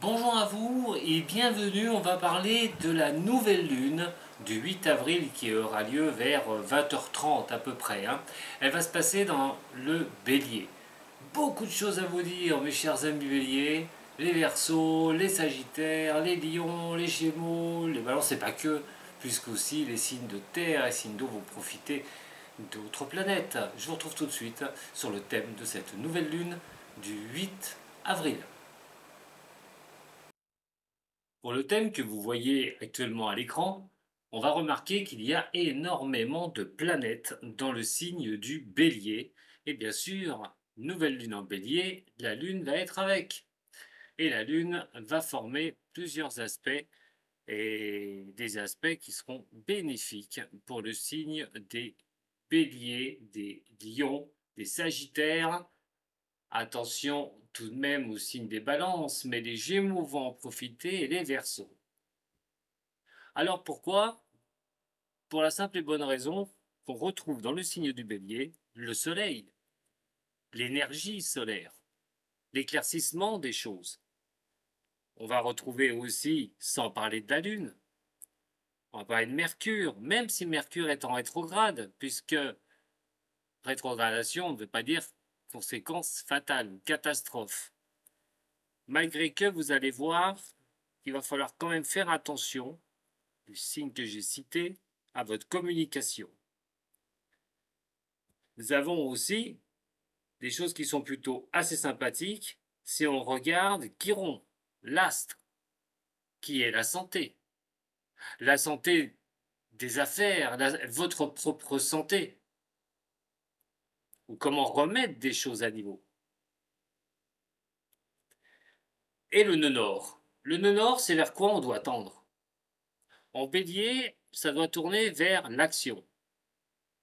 Bonjour à vous et bienvenue, on va parler de la nouvelle lune du 8 avril qui aura lieu vers 20h30 à peu près. Elle va se passer dans le Bélier. Beaucoup de choses à vous dire mes chers amis Bélier. Les Verseaux, les Sagittaires, les Lions, les Gémeaux, les Balances, c'est pas que, puisque aussi les signes de terre et les signes d'eau vont profiter d'autres planètes. Je vous retrouve tout de suite sur le thème de cette nouvelle lune du 8 avril. Pour le thème que vous voyez actuellement à l'écran, on va remarquer qu'il y a énormément de planètes dans le signe du Bélier. Et bien sûr, nouvelle lune en Bélier, la lune va être avec. Et la lune va former plusieurs aspects et des aspects qui seront bénéfiques pour le signe des Béliers, des Lions, des Sagittaires. Attention tout de même au signe des balances, mais les Gémeaux vont en profiter et les Verseaux. Alors pourquoi? Pour la simple et bonne raison qu'on retrouve dans le signe du Bélier le Soleil, l'énergie solaire, l'éclaircissement des choses. On va retrouver aussi, sans parler de la Lune, on va parler de Mercure, même si Mercure est en rétrograde, puisque rétrogradation ne veut pas dire conséquence fatale, catastrophe. Malgré que vous allez voir qu'il va falloir quand même faire attention, du signe que j'ai cité, à votre communication. Nous avons aussi des choses qui sont plutôt assez sympathiques si on regarde Chiron, l'astre, qui est la santé des affaires, votre propre santé, ou comment remettre des choses à niveau. Et le nœud nord. Le nœud nord, c'est vers quoi on doit tendre. En bélier, ça doit tourner vers l'action,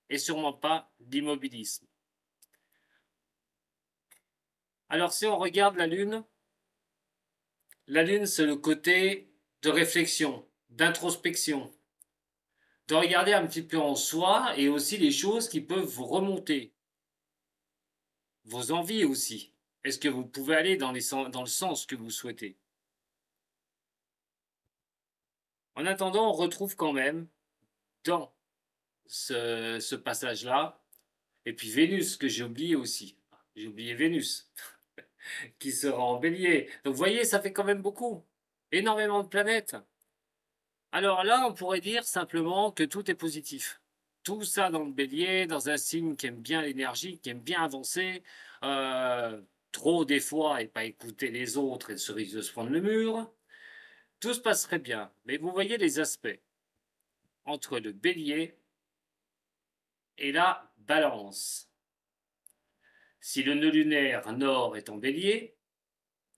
et sûrement pas l'immobilisme. Alors si on regarde la lune c'est le côté de réflexion, d'introspection, de regarder un petit peu en soi et aussi les choses qui peuvent vous remonter, vos envies aussi. Est-ce que vous pouvez aller dans le sens que vous souhaitez? En attendant, on retrouve quand même dans ce passage-là, et puis Vénus, que j'ai oublié aussi. J'ai oublié Vénus, qui sera en bélier. Donc vous voyez, ça fait quand même beaucoup. Énormément de planètes. Alors là, on pourrait dire simplement que tout est positif. Tout ça dans le bélier, dans un signe qui aime bien l'énergie, qui aime bien avancer, trop des fois et pas écouter les autres et se risque de se prendre le mur, tout se passerait bien. Mais vous voyez les aspects entre le bélier et la balance. Si le nœud lunaire nord est en bélier,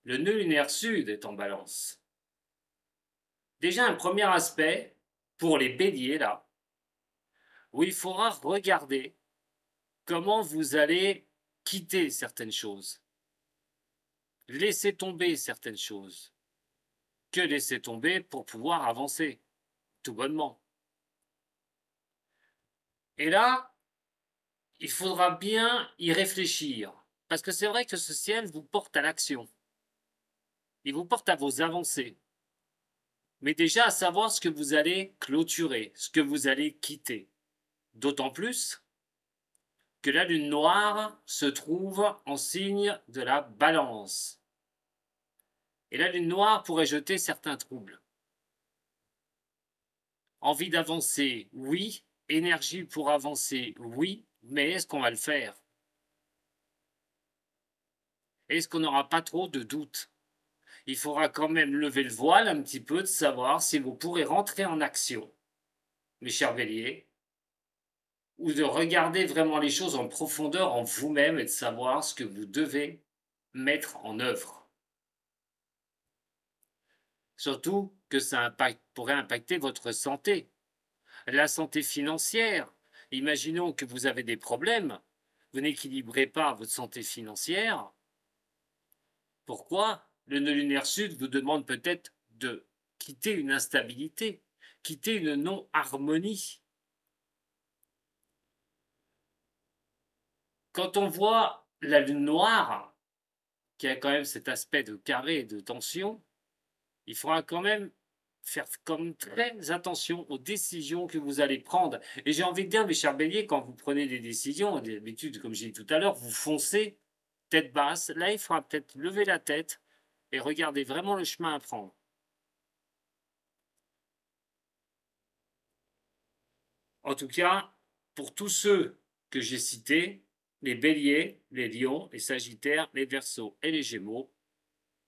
le nœud lunaire sud est en balance. Déjà un premier aspect pour les béliers là, où il faudra regarder comment vous allez quitter certaines choses, laisser tomber certaines choses. Que laisser tomber pour pouvoir avancer, tout bonnement. Et là, il faudra bien y réfléchir, parce que c'est vrai que ce ciel vous porte à l'action, il vous porte à vos avancées, mais déjà à savoir ce que vous allez clôturer, ce que vous allez quitter. D'autant plus que la lune noire se trouve en signe de la balance. Et la lune noire pourrait jeter certains troubles. Envie d'avancer, oui. Énergie pour avancer, oui. Mais est-ce qu'on va le faire? Est-ce qu'on n'aura pas trop de doutes? Il faudra quand même lever le voile un petit peu de savoir si vous pourrez rentrer en action, mes chers béliers, ou de regarder vraiment les choses en profondeur en vous-même et de savoir ce que vous devez mettre en œuvre. Surtout que ça pourrait impacter votre santé, la santé financière. Imaginons que vous avez des problèmes, vous n'équilibrez pas votre santé financière. Pourquoi? Le nœud lunaire sud vous demande peut-être de quitter une instabilité, quitter une non-harmonie. Quand on voit la lune noire, qui a quand même cet aspect de carré et de tension, il faudra quand même faire comme très attention aux décisions que vous allez prendre. Et j'ai envie de dire, mes chers béliers, quand vous prenez des décisions, d'habitude, comme j'ai dit tout à l'heure, vous foncez tête basse. Là, il faudra peut-être lever la tête et regarder vraiment le chemin à prendre. En tout cas, pour tous ceux que j'ai cités, les béliers, les lions, les sagittaires, les verseaux et les gémeaux,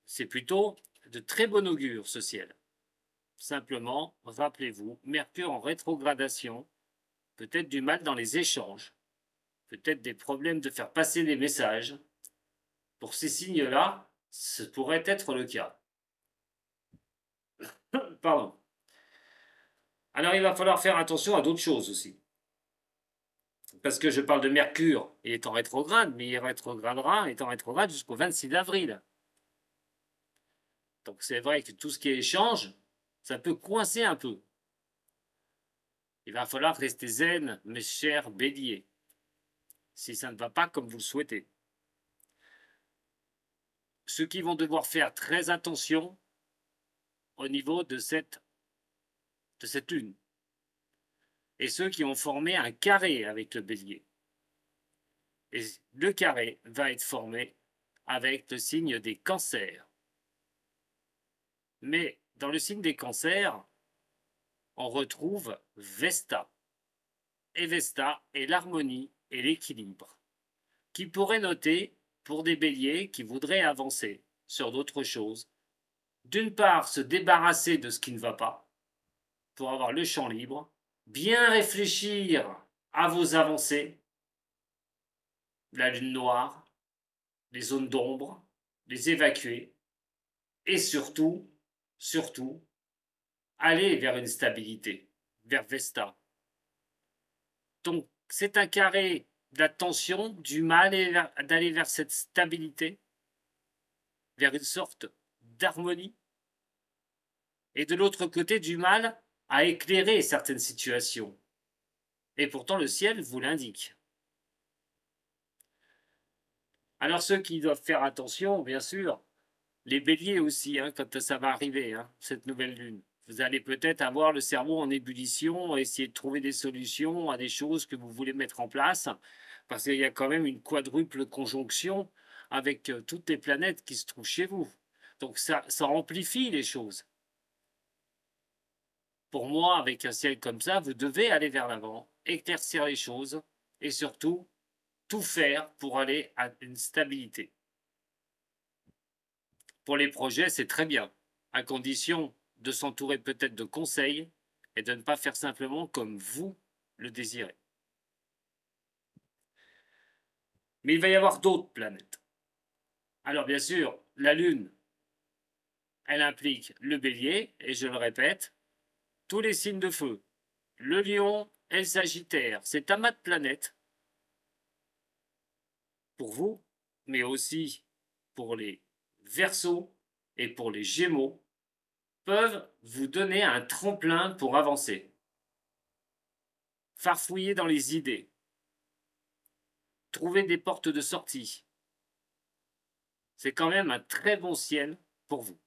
c'est plutôt de très bon augure ce ciel. Simplement, rappelez-vous, Mercure en rétrogradation, peut-être du mal dans les échanges, peut-être des problèmes de faire passer des messages. Pour ces signes-là, ce pourrait être le cas. Pardon. Alors il va falloir faire attention à d'autres choses aussi. Parce que je parle de Mercure, il est en rétrograde, mais il rétrogradera, est en rétrograde jusqu'au 26 avril. Donc c'est vrai que tout ce qui est échange, ça peut coincer un peu. Il va falloir rester zen, mes chers béliers, si ça ne va pas comme vous le souhaitez. Ceux qui vont devoir faire très attention au niveau de cette lune. Et ceux qui ont formé un carré avec le bélier. Et le carré va être formé avec le signe des cancers. Mais dans le signe des cancers, on retrouve Vesta. Et Vesta est l'harmonie et l'équilibre, qui pourrait noter pour des béliers qui voudraient avancer sur d'autres choses. D'une part, se débarrasser de ce qui ne va pas, pour avoir le champ libre, bien réfléchir à vos avancées, la lune noire, les zones d'ombre, les évacuer, et surtout, aller vers une stabilité, vers Vesta. Donc, c'est un carré de la tension, du mal d'aller vers cette stabilité, vers une sorte d'harmonie, et de l'autre côté, du mal à éclairer certaines situations. Et pourtant, le ciel vous l'indique. Alors, ceux qui doivent faire attention, bien sûr, les béliers aussi, hein, quand ça va arriver, hein, cette nouvelle lune. Vous allez peut-être avoir le cerveau en ébullition, essayer de trouver des solutions à des choses que vous voulez mettre en place, parce qu'il y a quand même une quadruple conjonction avec toutes les planètes qui se trouvent chez vous. Donc ça amplifie les choses. Pour moi, avec un ciel comme ça, vous devez aller vers l'avant, éclaircir les choses et surtout tout faire pour aller à une stabilité. Pour les projets, c'est très bien, à condition de s'entourer peut-être de conseils et de ne pas faire simplement comme vous le désirez. Mais il va y avoir d'autres planètes. Alors bien sûr, la Lune, elle implique le bélier, et je le répète, tous les signes de feu, le lion et le sagittaire, c'est un mat de planètes pour vous, mais aussi pour les Verseaux et pour les Gémeaux, peuvent vous donner un tremplin pour avancer. Farfouiller dans les idées, trouver des portes de sortie. C'est quand même un très bon ciel pour vous.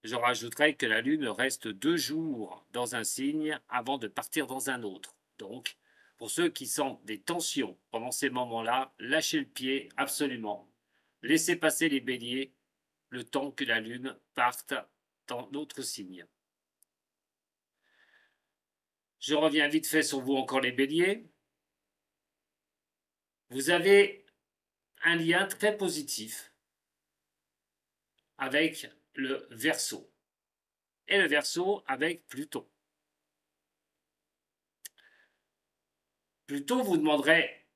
Je rajouterai que la Lune reste 2 jours dans un signe avant de partir dans un autre. Donc, pour ceux qui sentent des tensions pendant ces moments-là, lâchez le pied absolument. Laissez passer les béliers le temps que la Lune parte dans d'autres signes. Je reviens vite fait sur vous encore les béliers. Vous avez un lien très positif avec le Verseau et le Verseau avec Pluton. Pluton vous demanderait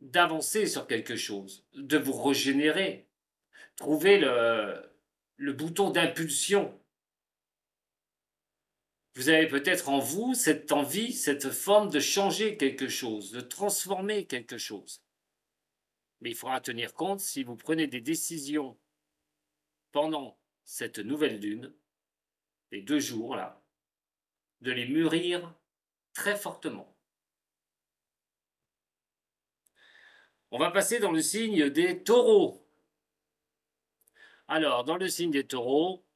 d'avancer sur quelque chose, de vous régénérer, trouver le bouton d'impulsion. Vous avez peut-être en vous cette envie, cette forme de changer quelque chose, de transformer quelque chose. Mais il faudra tenir compte, si vous prenez des décisions pendant cette nouvelle lune, les 2 jours là, de les mûrir très fortement. On va passer dans le signe des taureaux. Alors, dans le signe des taureaux,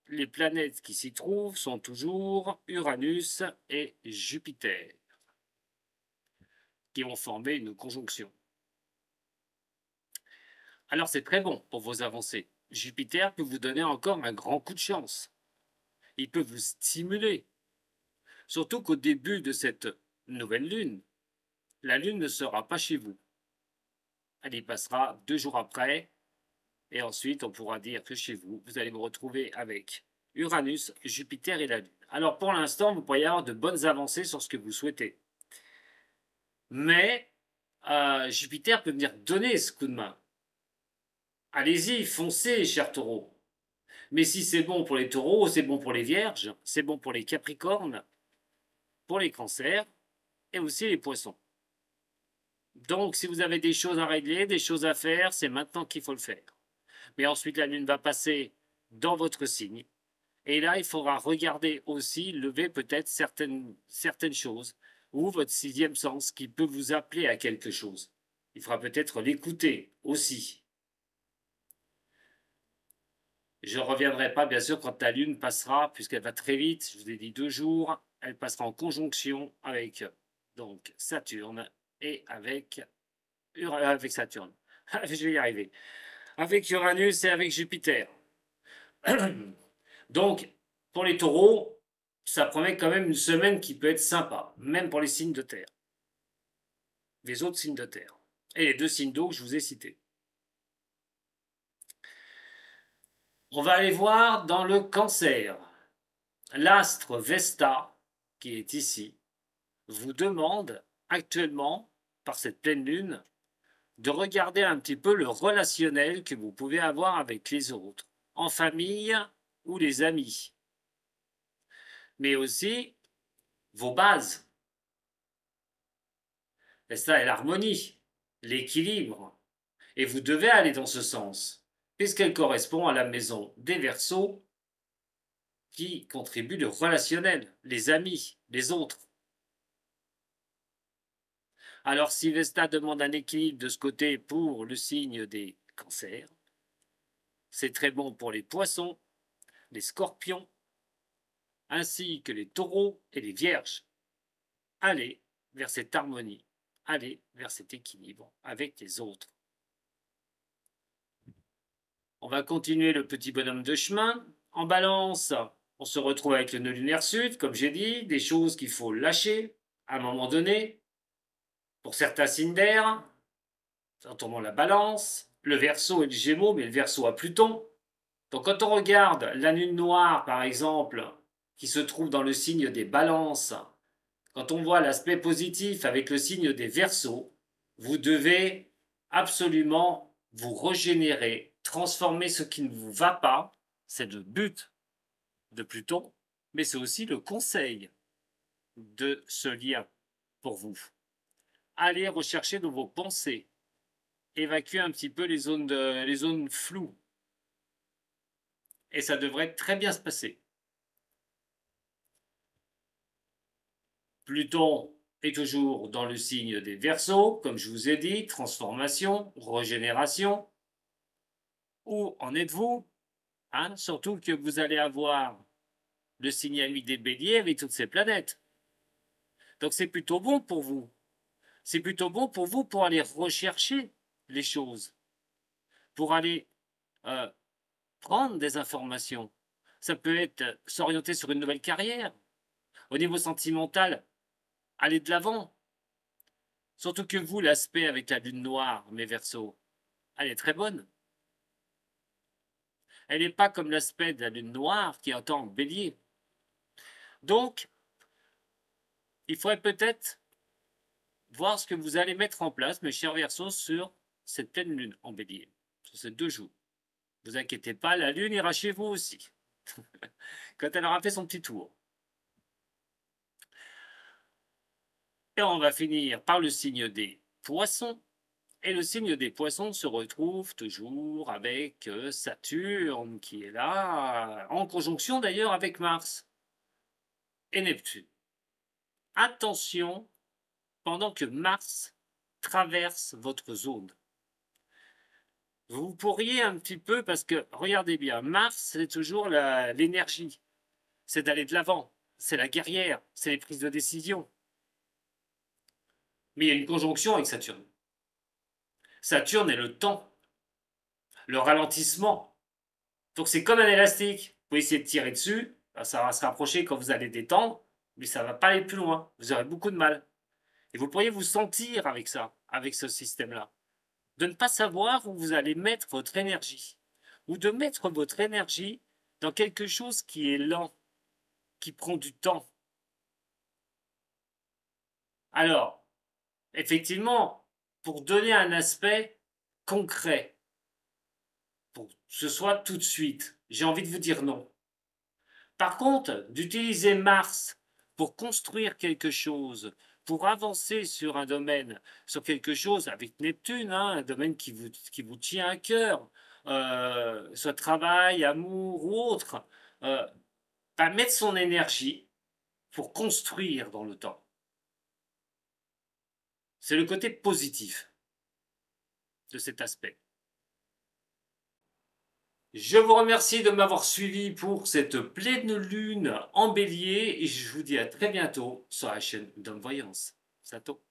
les planètes qui s'y trouvent sont toujours Uranus et Jupiter, qui vont former une conjonction. Alors c'est très bon pour vos avancées. Jupiter peut vous donner encore un grand coup de chance. Il peut vous stimuler. Surtout qu'au début de cette nouvelle lune, la lune ne sera pas chez vous. Elle y passera 2 jours après, et ensuite on pourra dire que chez vous, vous allez vous retrouver avec Uranus, Jupiter et la lune. Alors pour l'instant, vous pourriez avoir de bonnes avancées sur ce que vous souhaitez. Mais Jupiter peut venir donner ce coup de main. Allez-y, foncez, chers taureaux. Mais si c'est bon pour les taureaux, c'est bon pour les vierges, c'est bon pour les capricornes, pour les cancers et aussi les poissons. Donc, si vous avez des choses à régler, des choses à faire, c'est maintenant qu'il faut le faire. Mais ensuite, la lune va passer dans votre signe. Et là, il faudra regarder aussi, lever peut-être certaines choses, ou votre sixième sens qui peut vous appeler à quelque chose. Il faudra peut-être l'écouter aussi. Je ne reviendrai pas, bien sûr, quand la lune passera, puisqu'elle va très vite, je vous ai dit 2 jours, elle passera en conjonction avec donc Saturne et avec Saturne. Je vais y arriver. Avec Uranus et avec Jupiter. Donc, pour les taureaux, ça promet quand même une semaine qui peut être sympa, même pour les signes de terre. Les autres signes de terre. Et les 2 signes d'eau que je vous ai cités. On va aller voir dans le cancer. L'astre Vesta, qui est ici, vous demande actuellement, par cette pleine lune, de regarder un petit peu le relationnel que vous pouvez avoir avec les autres, en famille ou les amis, mais aussi vos bases. Et ça est l'harmonie, l'équilibre. Et vous devez aller dans ce sens, puisqu'elle correspond à la maison des Verseaux qui contribue le relationnel, les amis, les autres. Alors si Vesta demande un équilibre de ce côté pour le signe des cancers, c'est très bon pour les poissons, les scorpions, ainsi que les taureaux et les vierges. Allez vers cette harmonie, allez vers cet équilibre avec les autres. On va continuer le petit bonhomme de chemin. En balance, on se retrouve avec le nœud lunaire sud, comme j'ai dit, des choses qu'il faut lâcher à un moment donné. Pour certains signes d'air, notamment la balance, le Verseau et le Gémeaux, mais le Verseau à Pluton. Donc quand on regarde la lune noire, par exemple, qui se trouve dans le signe des balances, quand on voit l'aspect positif avec le signe des Verseaux, vous devez absolument vous régénérer, transformer ce qui ne vous va pas. C'est le but de Pluton, mais c'est aussi le conseil de ce lien pour vous. Allez rechercher dans vos pensées, évacuer un petit peu les zones floues, et ça devrait très bien se passer. Pluton est toujours dans le signe des Verseaux, comme je vous ai dit, transformation, régénération. Où en êtes-vous? Surtout que vous allez avoir le signe à lui des Béliers avec toutes ces planètes. Donc c'est plutôt bon pour vous. C'est plutôt bon pour vous pour aller rechercher les choses, pour aller prendre des informations. Ça peut être s'orienter sur une nouvelle carrière. Au niveau sentimental, aller de l'avant. Surtout que vous, l'aspect avec la lune noire, mes Verseaux, elle est très bonne. Elle n'est pas comme l'aspect de la lune noire qui est en bélier. Donc, il faudrait peut-être voir ce que vous allez mettre en place, mes chers Verseaux, sur cette pleine lune en bélier, sur ces 2 jours. Ne vous inquiétez pas, la lune ira chez vous aussi, quand elle aura fait son petit tour. Et on va finir par le signe des poissons. Et le signe des poissons se retrouve toujours avec Saturne qui est là, en conjonction d'ailleurs avec Mars et Neptune. Attention, pendant que Mars traverse votre zone. Vous pourriez un petit peu, parce que regardez bien, Mars, c'est toujours l'énergie, c'est d'aller de l'avant, c'est la guerrière, c'est les prises de décision. Mais il y a une conjonction avec Saturne. Saturne est le temps, le ralentissement. Donc c'est comme un élastique. Vous pouvez essayer de tirer dessus, ça va se rapprocher quand vous allez détendre, mais ça ne va pas aller plus loin. Vous aurez beaucoup de mal. Et vous pourriez vous sentir avec ça, avec ce système-là. De ne pas savoir où vous allez mettre votre énergie. Ou de mettre votre énergie dans quelque chose qui est lent, qui prend du temps. Alors, effectivement, pour donner un aspect concret, pour que ce soit tout de suite, j'ai envie de vous dire non. Par contre, d'utiliser Mars pour construire quelque chose, pour avancer sur un domaine, sur quelque chose avec Neptune, hein, un domaine qui vous tient à cœur, soit travail, amour ou autre, euh, mettre son énergie pour construire dans le temps. C'est le côté positif de cet aspect. Je vous remercie de m'avoir suivi pour cette pleine lune en bélier et je vous dis à très bientôt sur la chaîne d'Homme Voyance. Sato.